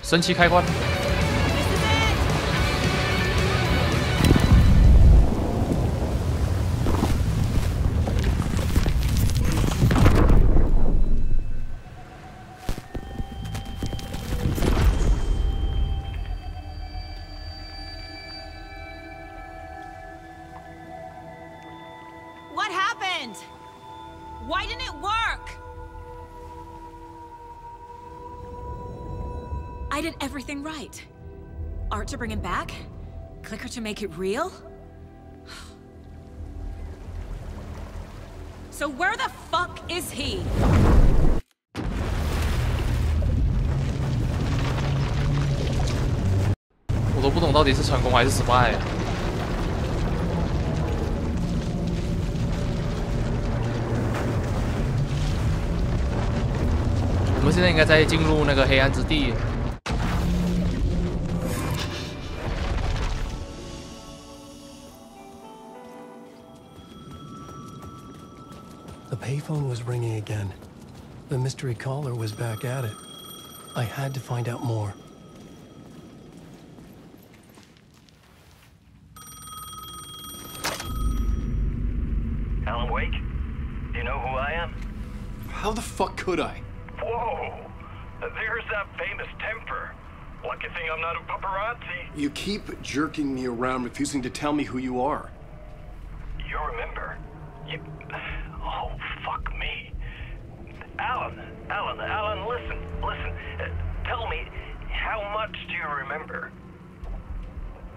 神奇开关。What happened? Why didn't it work? I did everything right. Art to bring him back? Clicker to make it real? So where the fuck is he? 我都不懂到底是成功还是失败啊！我们现在应该在进入那个黑暗之地。 The payphone was ringing again. The mystery caller was back at it. I had to find out more. Alan Wake? Do you know who I am? How the fuck could I? Whoa! There's that famous temper. Lucky thing I'm not a paparazzi. You keep jerking me around, refusing to tell me who you are. You remember? You... Oh, fuck me. Alan, listen. Tell me, how much do you remember?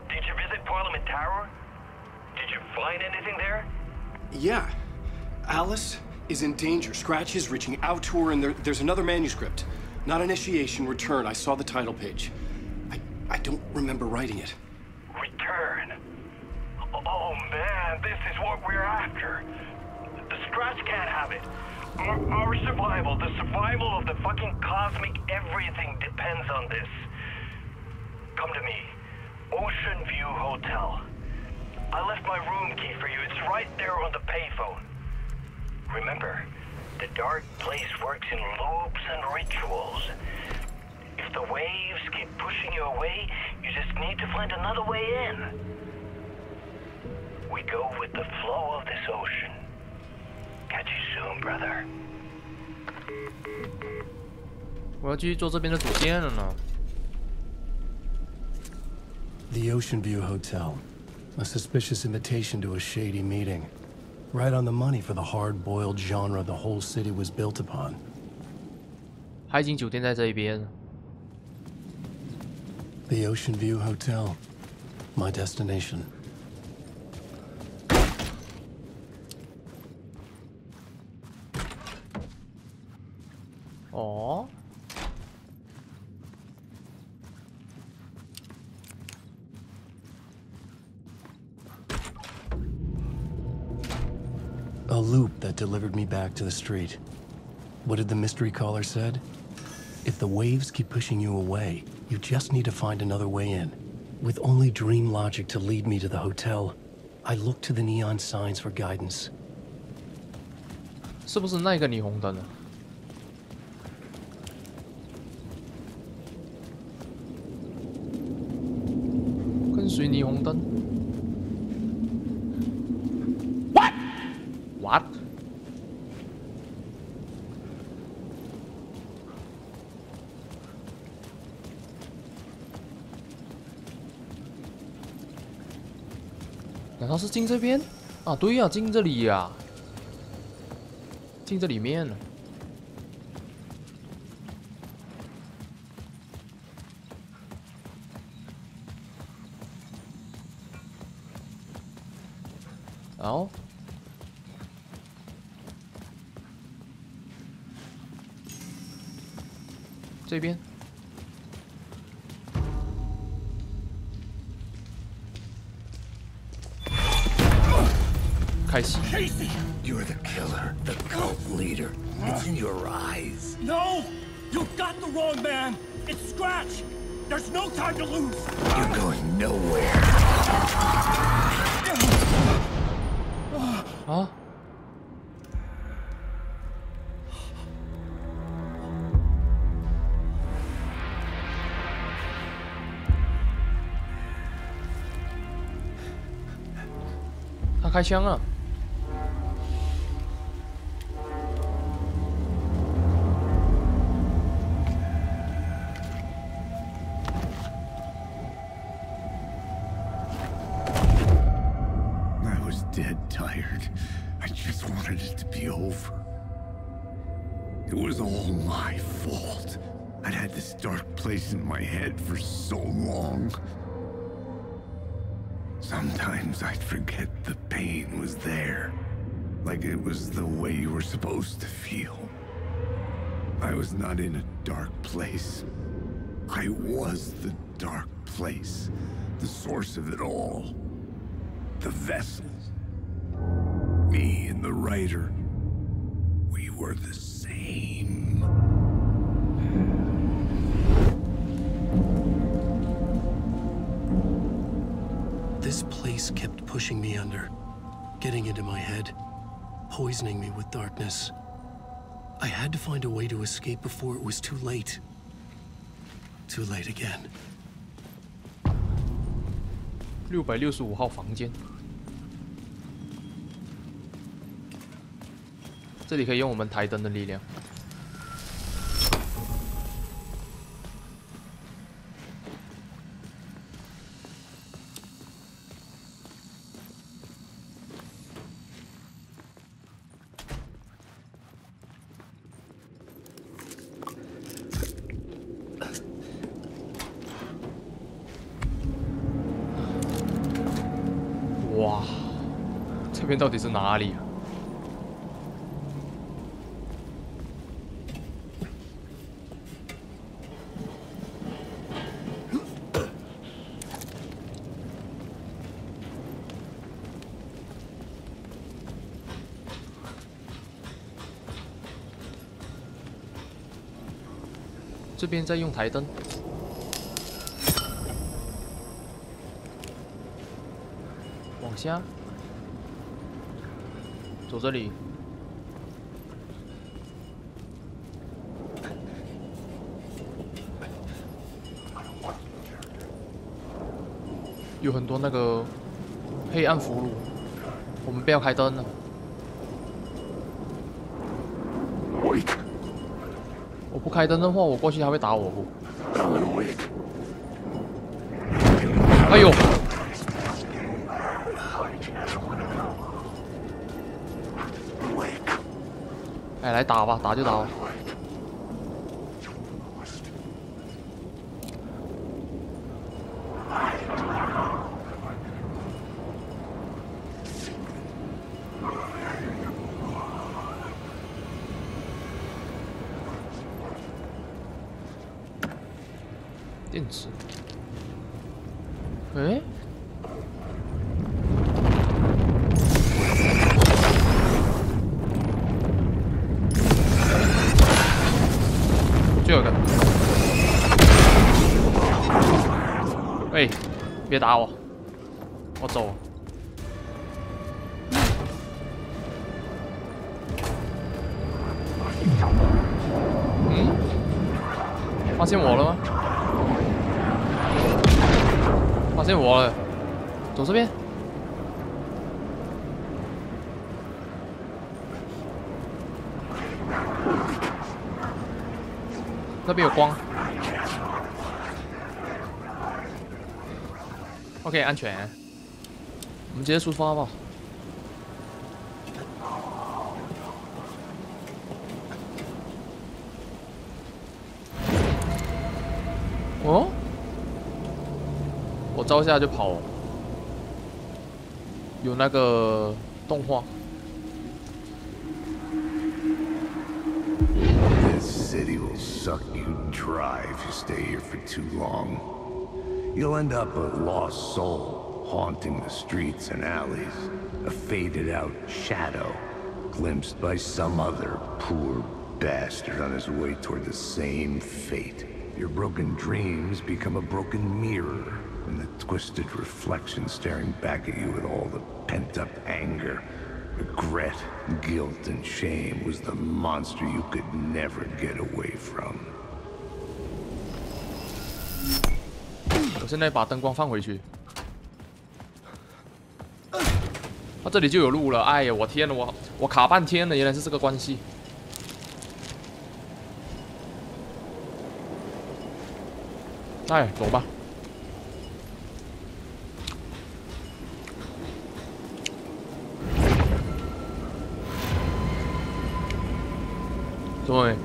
Did you visit Parliament Tower? Did you find anything there? Yeah. Alice is in danger. Scratch is reaching out to her, and there's another manuscript. Not initiation, return. I saw the title page. I don't remember writing it. Return? Oh, man, this is what we're after. The Scratch can't have it. Our survival, the survival of the fucking cosmic everything depends on this. Come to me. Ocean View Hotel. I left my room key for you. It's right there on the payphone. Remember, the dark place works in loops and rituals. If the waves keep pushing you away, you just need to find another way in. We go with the flow of this ocean. Catch you soon, brother. 我要继续做这边的主线了呢。 The Ocean View Hotel. A suspicious invitation to a shady meeting. Right on the money for the hard-boiled genre the whole city was built upon. 海景酒店在这一边。 The Ocean View Hotel. My destination. Oh. A loop that delivered me back to the street. What did the mystery caller said? If the waves keep pushing you away, you just need to find another way in. With only dream logic to lead me to the hotel, I looked to the neon signs for guidance. 是不是那个霓虹灯啊？跟随霓虹灯。What？ 难道是进这边？啊，对呀、啊，进这里呀、啊，进这里面了。然后，这边。 Casey! You're the killer, the cult leader. It's in your eyes. No! You've got the wrong man! It's Scratch! There's no time to lose! You're going nowhere. 啊！开枪啊！ Dead tired. I just wanted it to be over. It was all my fault. I'd had this dark place in my head for so long. Sometimes I'd forget the pain was there. Like it was the way you were supposed to feel. I was not in a dark place. I was the dark place. The source of it all. The vessel. Me and the writer, we were the same. This place kept pushing me under, getting into my head, poisoning me with darkness. I had to find a way to escape before it was too late. Too late again. 665号房间。 这里可以用我们台灯的力量。哇，这边到底是哪里啊？ 这边在用台灯，往下，走这里，有很多那个黑暗俘虏，我们不要开灯了。 我不开灯的话，我过去他会打我不？哎呦！哎，来打吧，打就打吧。电池，哎，最后一个，哎，别打我，我走。嗯，发现我了吗？ 发现我了，走这边。那边有光。OK， 安全。我们直接出发吧。哦？ 我招下就跑了，有那个动画。 This city will suck you dry if you stay here for too long. You'll end up a lost soul, haunting the streets and alleys, a faded-out shadow, glimpsed by some other poor bastard on his way toward the same fate. Your broken dreams become a broken mirror. And the twisted reflection staring back at you with all the pent-up anger, regret, guilt, and shame was the monster you could never get away from. 我现在把灯光放回去。啊，这里就有路了。哎呀，我天呐，我卡半天了，原来是这个关系。哎，走吧。对。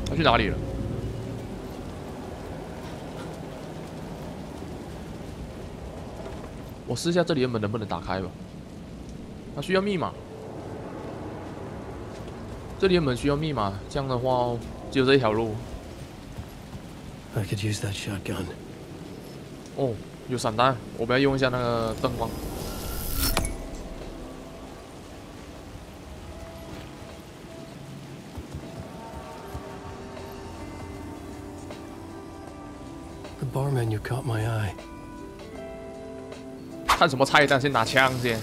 他去哪里了？我试一下这里的门能不能打开吧。它需要密码。这里的门需要密码，这样的话只有这一条路。I could use that shotgun. 哦，有散弹，我们要用一下那个灯光。The bar menu caught my eye. 看什么菜单？先拿枪先。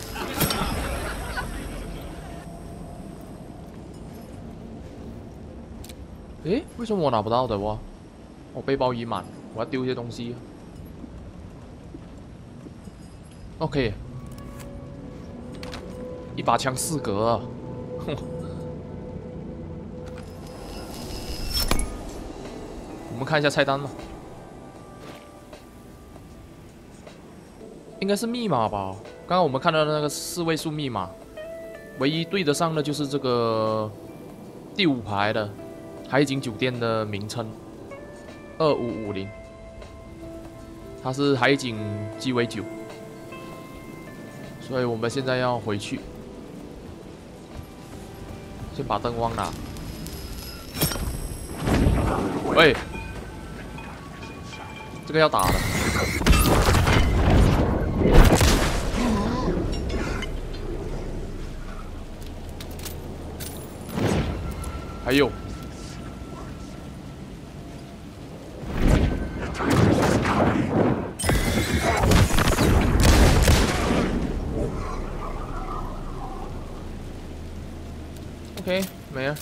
诶，为什么我拿不到的我？我背包已满，我要丢一些东西。OK， 一把枪4格，哼。我们看一下菜单吧。应该是密码吧？刚刚我们看到的那个4位数密码，唯一对得上的就是这个第5排的海景酒店的名称2550，它是海景鸡尾酒，所以我们现在要回去，先把灯光拿。喂，这个要打的。还有，OK， 没了。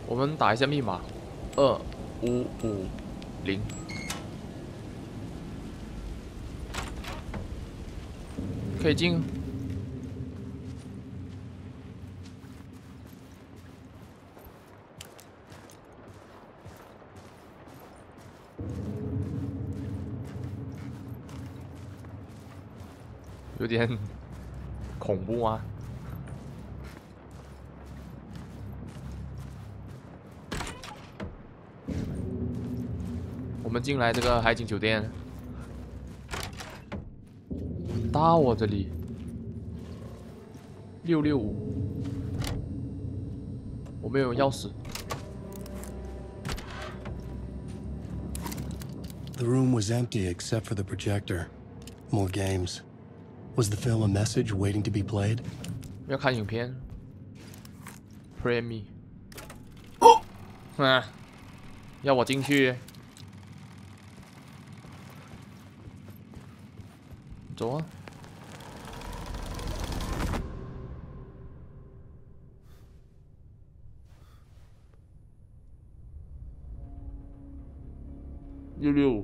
我们打一下密码，2550。可以进。有点恐怖啊！我们进来这个海景酒店。到我这里665，我没有钥匙。The room was empty except for the projector. More games. Was the film a message waiting to be played? 要看影片。Play me。啊！要我进去？走啊！665，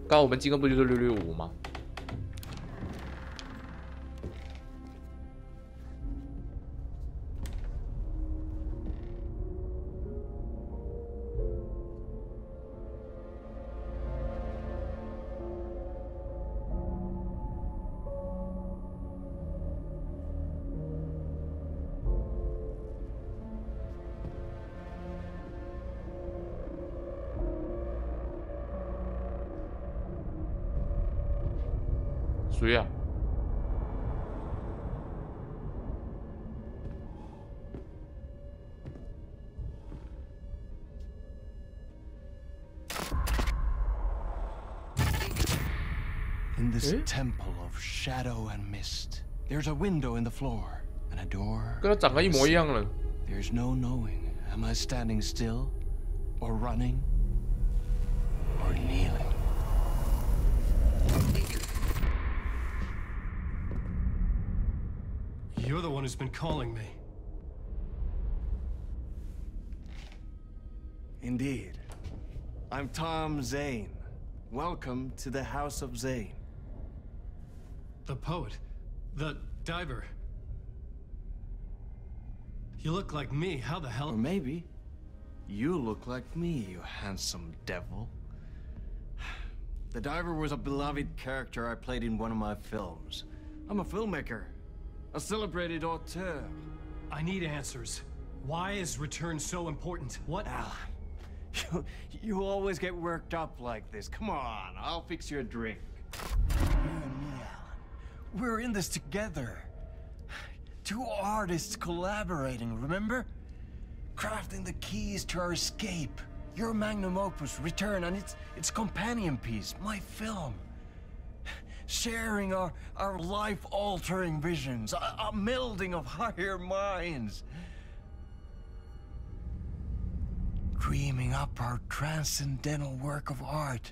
刚刚我们进的不就是665吗？谁呀？In this temple of shadow and mist, there's a window in the floor and a door. 跟他长得一模一样了。There's no knowing. Am I standing still, or running, or kneeling? has been calling me. Indeed. I'm Tom Zane. Welcome to the House of Zane. The poet. The diver. You look like me. How the hell? Or maybe you look like me, you handsome devil. The diver was a beloved character I played in one of my films. I'm a filmmaker, a celebrated auteur. I need answers. Why is Return so important? What? Alan, you always get worked up like this. Come on, I'll fix you a drink. You and me, Alan. We're in this together. Two artists collaborating, remember? Crafting the keys to our escape. Your magnum opus, Return, and its companion piece, my film. Sharing our life-altering visions, a melding of higher minds. Dreaming up our transcendental work of art.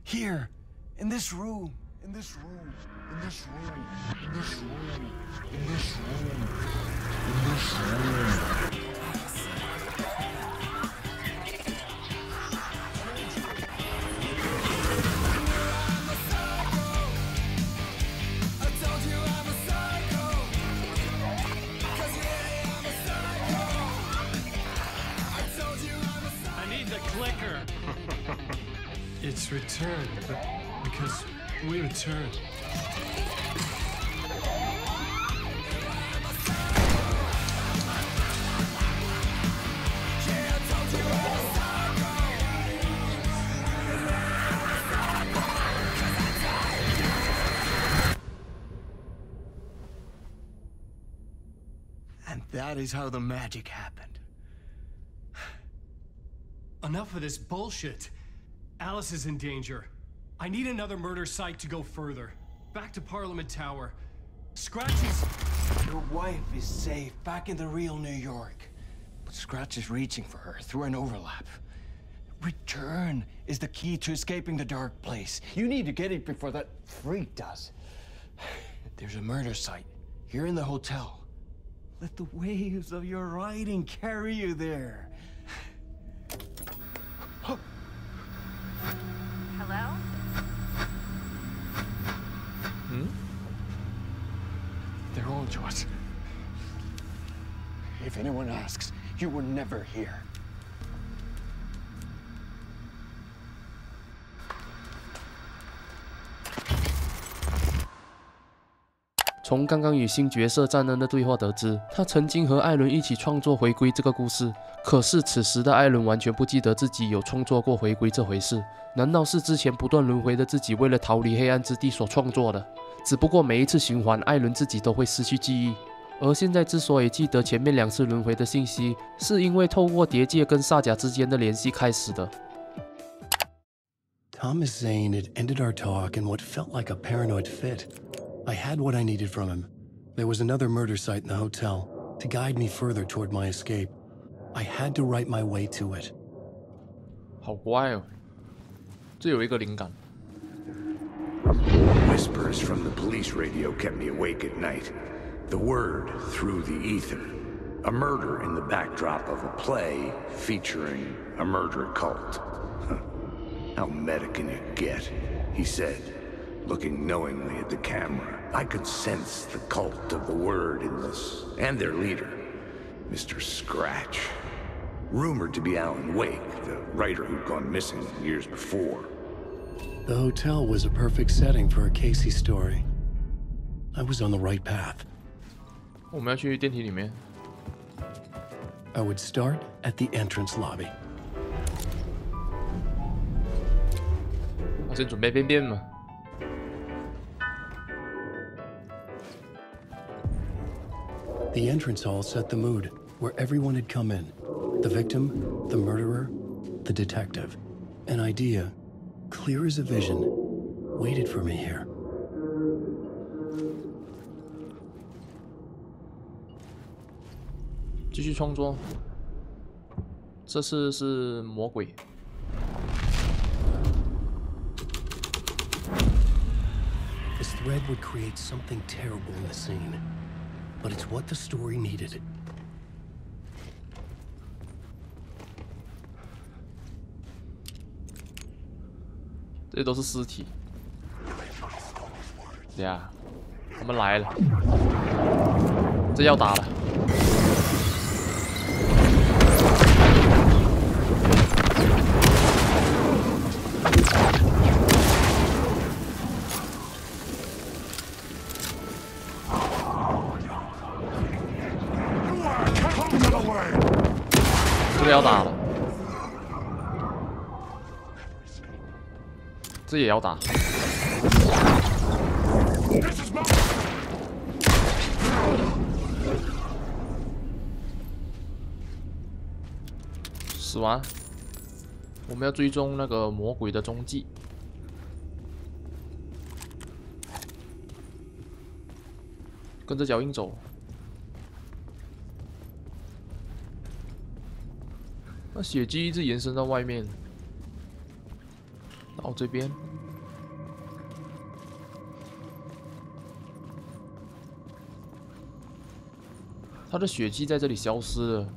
Here, in this room, in this room, in this room, in this room, in this room, in this room. It's Return, because we return. And that is how the magic happened. Enough of this bullshit. Alice is in danger. I need another murder site to go further. Back to Parliament Tower. Scratchy's... Your wife is safe, back in the real New York. But Scratch is reaching for her through an overlap. Return is the key to escaping the dark place. You need to get it before that freak does. There's a murder site here in the hotel. Let the waves of your writing carry you there. Hello? They're on to us. If anyone asks, you were never here. 从刚刚与新角色赞恩的对话得知，他曾经和艾伦一起创作《回归》这个故事。可是此时的艾伦完全不记得自己有创作过《回归》这回事。难道是之前不断轮回的自己为了逃离黑暗之地所创作的？只不过每一次循环，艾伦自己都会失去记忆。而现在之所以记得前面2次轮回的信息，是因为透过蝶界跟萨甲之间的联系开始的。Thomas Zane had ended our talk in what felt like a paranoid fit. I had what I needed from him. There was another murder site in the hotel to guide me further toward my escape. I had to write my way to it. 好乖哦，这有一个灵感。Whispers from the police radio kept me awake at night. The word through the ether. A murder in the backdrop of a play featuring a murder cult. How meta can it get? He said, looking knowingly at the camera. I could sense the cult of the word in this, and their leader, Mr. Scratch. Rumored to be Alan Wake, the writer who'd gone missing years before. The hotel was a perfect setting for a Casey story. I was on the right path. 我们要去电梯里面。I would start at the entrance lobby. 我先准备便便嘛。The entrance hall set the mood, where everyone had come in. The victim, the murderer, the detective. An idea, clear as a vision, waited for me here. 继续创作。这次是魔鬼。This thread would create something terrible in the scene. but it's what the story needed. 这些都是尸体。呀，他们来了，这要打了。这个要打了，这也要打。死完，我们要追踪那个魔鬼的踪迹。跟着脚印走。那血迹一直延伸到外面，到这边。他的血迹在这里消失了。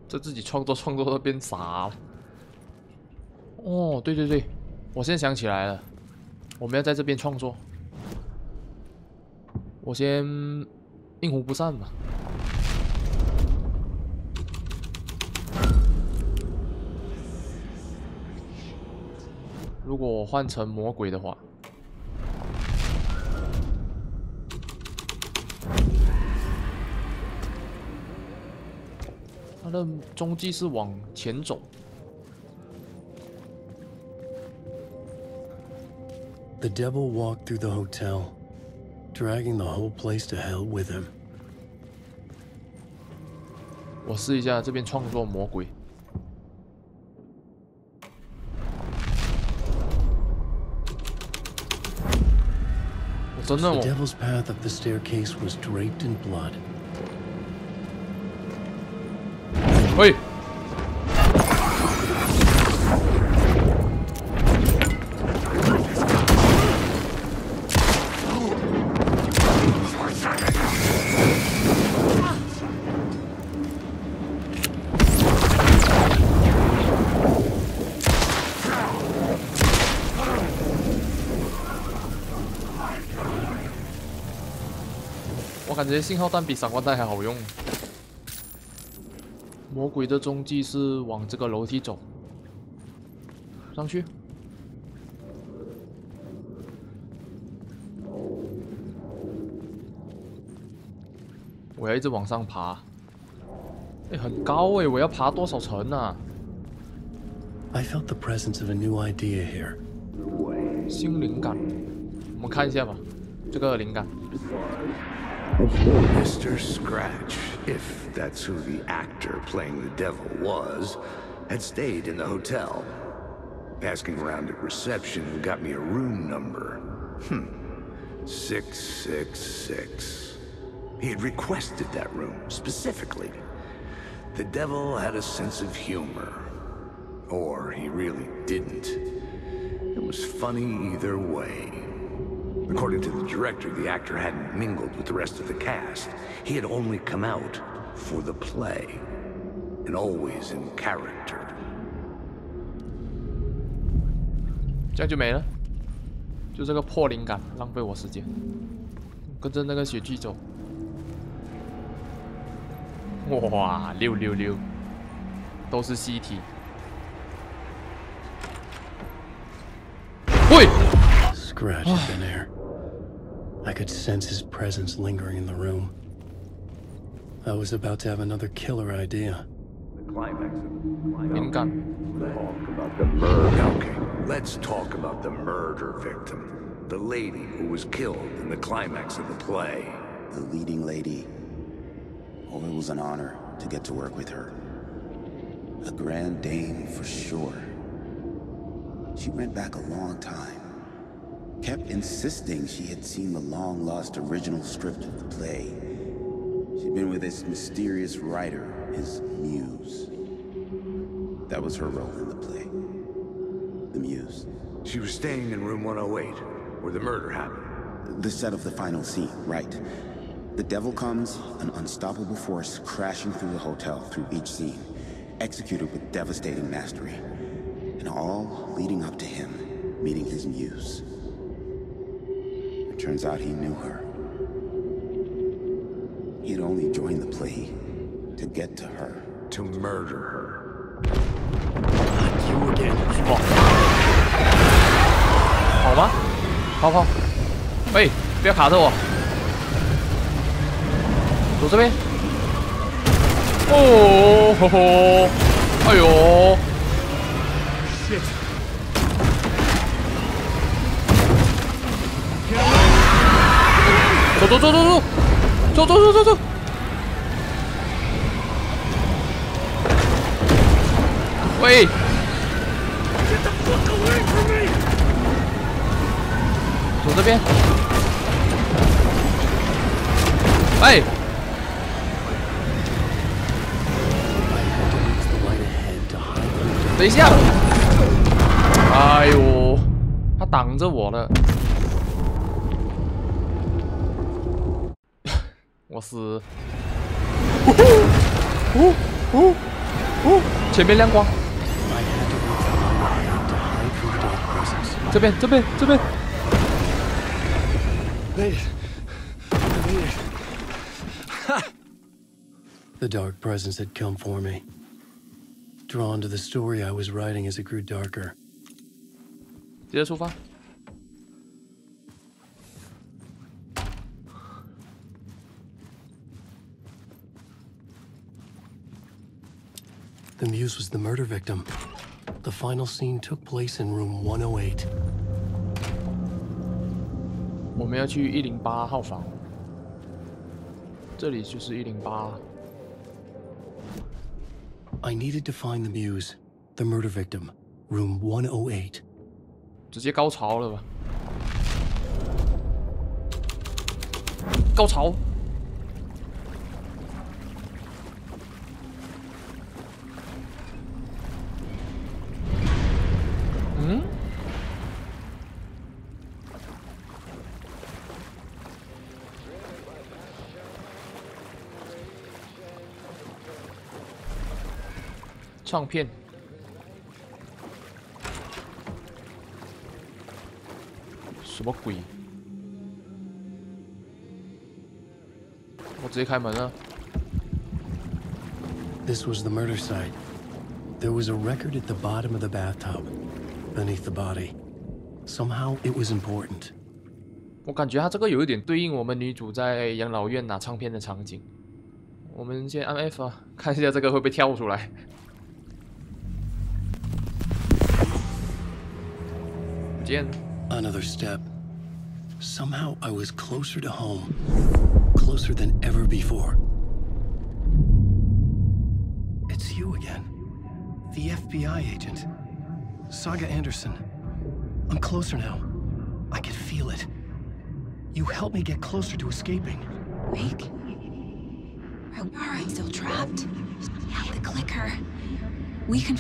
这自己创作都变傻了。哦，对对对，我现在想起来了，我们要在这边创作。我先阴魂不散吧。如果我换成魔鬼的话。 他的踪迹是往前走。The devil walked through the hotel, dragging the whole place to hell with him. 我试一下这边创作魔鬼。我真的 The devil's path up the staircase was draped in blood. 喂！我感觉信号弹比闪光弹还好用。 魔鬼的踪迹是往这个楼梯走，上去。我要一直往上爬，哎，很高哎，我要爬多少层啊 I felt the presence of a new idea here. 新灵感，我们看一下吧，这个灵感。 Mr. Scratch, if that's who the actor playing the devil was, had stayed in the hotel. Asking around at reception got me a room number. 666. He had requested that room, specifically. The devil had a sense of humor. Or he really didn't. It was funny either way. According to the director, the actor hadn't mingled with the rest of the cast. He had only come out for the play, and always in character. 这样就没了，就这个破灵感，浪费我时间，跟着那个血迹走。哇，666，都是尸体。喂 Scratch had been there. I could sense his presence lingering in the room. I was about to have another killer idea. The climax of灵感。talk about the bird. Okay. Let's talk about the murder victim. The lady who was killed in the climax of the play. The leading lady. Oh, it was an honor to get to work with her. A grand dame for sure. She went back a long time. Kept insisting she had seen the long-lost original script of the play. She'd been with this mysterious writer, his muse. That was her role in the play. The muse. She was staying in room 108, where the murder happened. The set of the final scene, right. The devil comes, an unstoppable force crashing through the hotel through each scene, executed with devastating mastery, and all leading up to him meeting his muse. It turns out he knew her. He'd only joined the play to get to her. To murder her. Not you again. 跑吗？跑！喂，不要卡着我。走这边。哦吼吼！哎呦！ Shit. 走！喂！ Get the fuck away from me! 走这边。哎！等一下！哎呦，他挡着我了。我死！前面亮光。这边。 Made it. I made it. The dark presence had come for me. Drawn to the story I was writing as it grew darker. 直接出发。 The muse was the murder victim. The final scene took place in room 108. 我们要去108号房，这里就是108。I needed to find the muse, the murder victim, room 108. 直接高潮了吧？高潮！嗯？唱片。什么鬼？我直接开门了。This was the murder site. There was a record at the bottom of the bathtub, beneath the body. Somehow it was important. 我感觉它这个有一点对应我们女主在养老院拿唱片的场景。我们先按 F 啊，看一下这个会不会跳出来。不见。 Another step. Somehow I was closer to home. Closer than ever before. It's you again. The FBI agent. Saga Anderson. I'm closer now. I can feel it. You helped me get closer to escaping. Wake. Are I still trapped? The clicker. We can...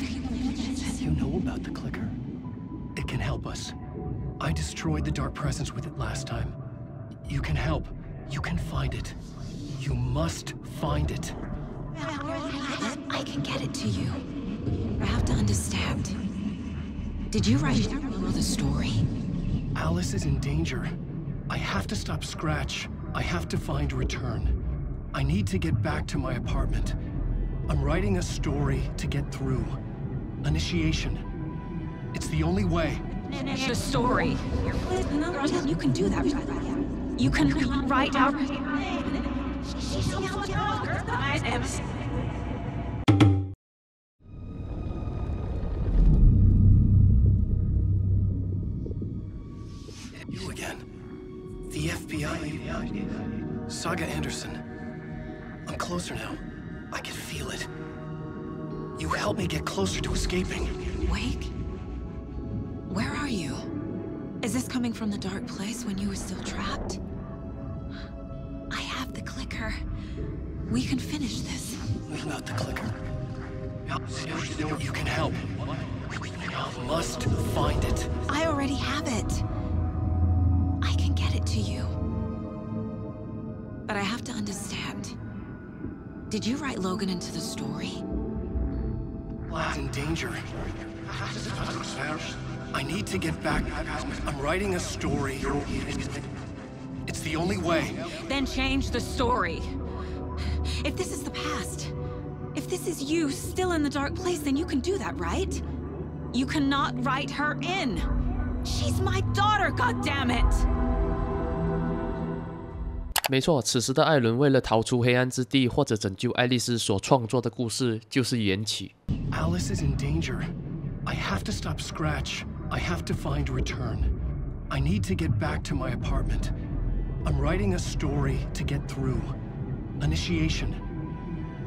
You know about the clicker? It can help us. I destroyed the dark presence with it last time. You can help. You can find it. You must find it. I can get it to you. I have to understand. Did you write the story? Alice is in danger. I have to stop Scratch. I have to find Return. I need to get back to my apartment. I'm writing a story to get through. Initiation. It's the only way. The story. You can do that. You can write out. Saga Anderson. I'm closer now. I can feel it. You helped me get closer to escaping. Wake? Where are you? Is this coming from the dark place when you were still trapped? I have the clicker. We can finish this. Without the clicker. You can help. We must find it. I already have it. I can get it to you. But I have to understand. Did you write Logan into the story? Lad's in danger. I need to get back. I'm writing a story. It's the only way. Then change the story. If this is the past, if this is you still in the dark place, then you can do that, right? You cannot write her in. She's my daughter, goddammit! 没错，此时的艾伦为了逃出黑暗之地或者拯救爱丽丝所创作的故事就是缘起。Alice is in danger. I have to stop Scratch. I have to find Return. I need to get back to my apartment. I'm writing a story to get through. Initiation.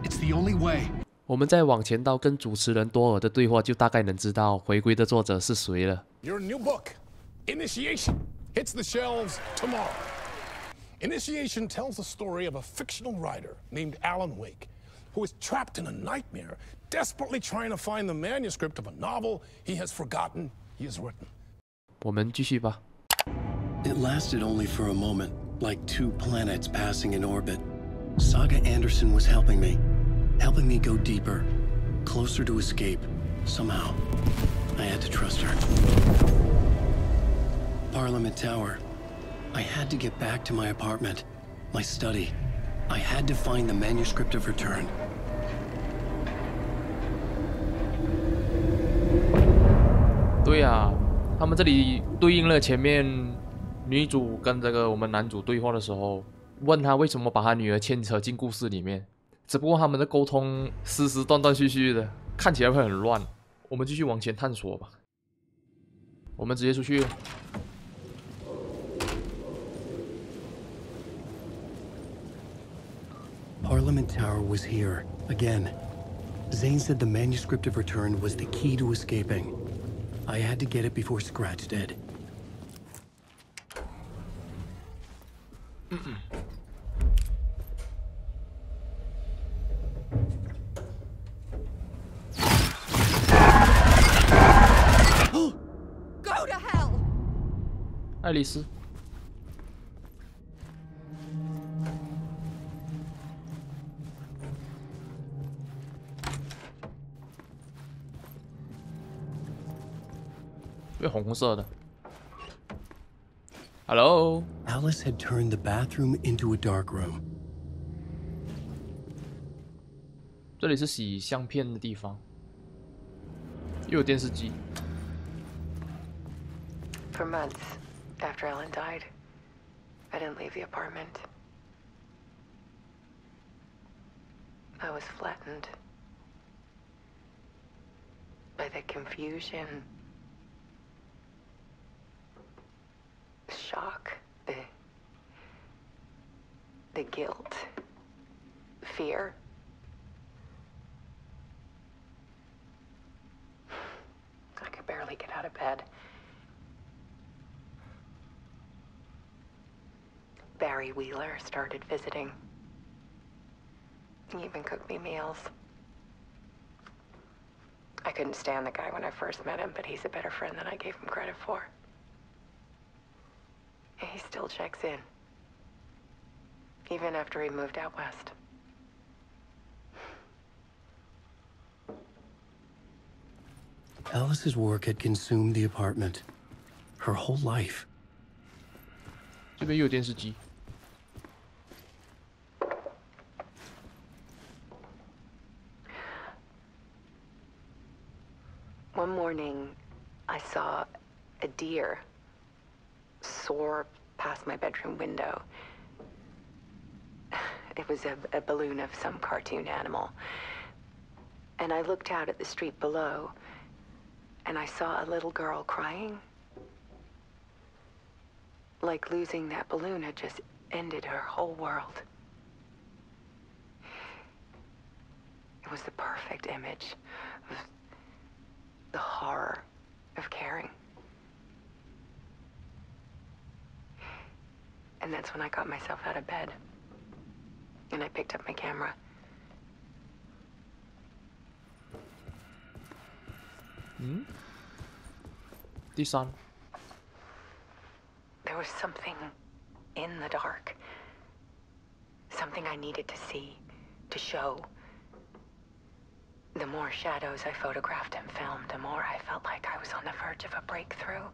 It's the only way. 我们再往前到跟主持人多尔的对话，就大概能知道回归的作者是谁了。Your new book, Initiation, hits the shelves tomorrow. Initiation tells the story of a fictional writer named Alan Wake, who is trapped in a nightmare, desperately trying to find the manuscript of a novel he has forgotten he has written. 我们继续吧。It lasted only for a moment, like two planets passing in orbit. Saga Anderson was helping me go deeper, closer to escape. Somehow, I had to trust her. Parliament Tower. I had to get back to my apartment, my study. I had to find the manuscript of Return. 对啊，他们这里对应了前面女主跟这个我们男主对话的时候，问他为什么把他女儿牵扯进故事里面。只不过他们的沟通时断断续续的，看起来会很乱。我们继续往前探索吧。我们直接出去。Parliament Tower was here, again. Zane said the manuscript of Return was the key to escaping. I had to get it before Scratch did. Go to hell! 爱丽丝。红色的。Hello. Alice had turned the bathroom into a dark room. 这里是洗相片的地方，又有电视机。For months after Ellen died, I didn't leave the apartment. I was flattened by the confusion, shock, the guilt, fear. I could barely get out of bed. Barry Wheeler started visiting. He even cooked me meals. I couldn't stand the guy when I first met him, but he's a better friend than I gave him credit for. And he still checks in, even after he moved out west. Alice's work had consumed the apartment. Her whole life. 这边又有电视机。One morning, I saw a deer soar past my bedroom window. It was a balloon of some cartoon animal. And I looked out at the street below, and I saw a little girl crying. Like losing that balloon had just ended her whole world. It was the perfect image of the horror of caring. And that's when I got myself out of bed. And I picked up my camera. There was something in the dark. Something I needed to see, to show. The more shadows I photographed and filmed, the more I felt like I was on the verge of a breakthrough.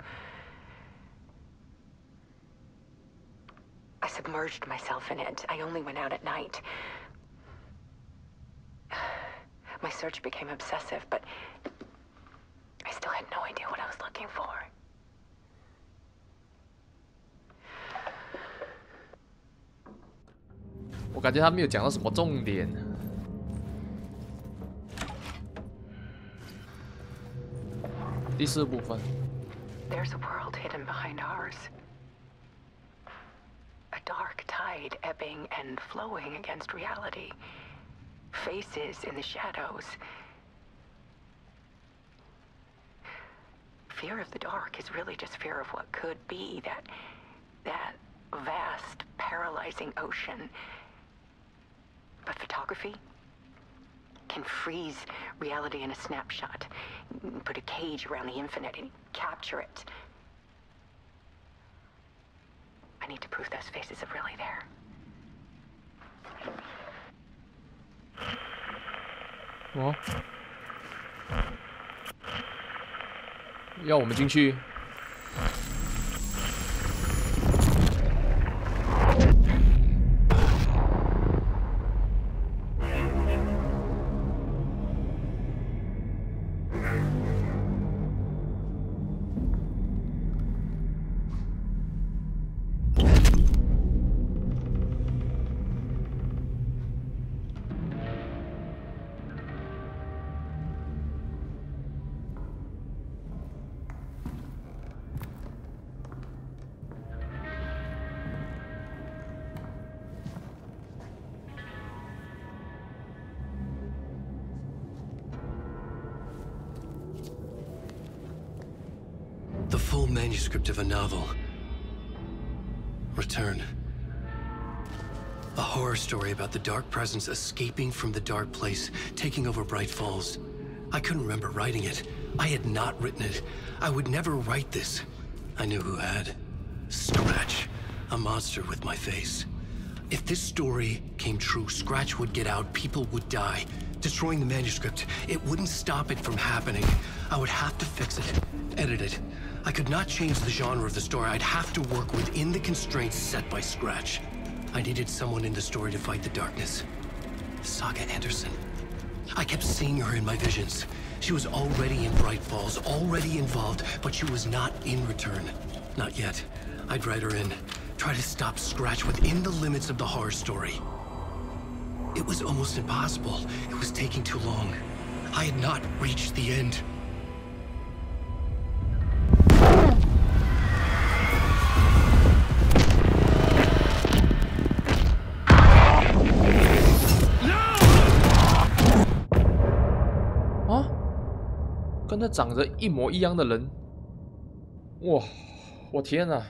I submerged myself in it. I only went out at night. My search became obsessive, but I still had no idea what I was looking for. 我感觉他没有讲到什么重点。第4部分。There's a world hidden behind ours. A dark tide ebbing and flowing against reality. Faces in the shadows. Fear of the dark is really just fear of what could be, that vast, paralyzing ocean. But photography can freeze reality in a snapshot, put a cage around the infinite and capture it. I need to prove those faces are really there. 哦，要我们进去？The full manuscript of a novel. Return. A horror story about the dark presence escaping from the dark place, taking over Bright Falls. I couldn't remember writing it. I had not written it. I would never write this. I knew who had. Scratch. A monster with my face. If this story came true, Scratch would get out, people would die. Destroying the manuscript, it wouldn't stop it from happening. I would have to fix it, edit it. I could not change the genre of the story. I'd have to work within the constraints set by Scratch. I needed someone in the story to fight the darkness. Saga Anderson. I kept seeing her in my visions. She was already in Bright Falls, already involved, but she was not in Return. Not yet. I'd write her in. Try to stop Scratch within the limits of the horror story. It was almost impossible. It was taking too long. I had not reached the end. Ah? 跟他长得一模一样的人，哇！我天哪！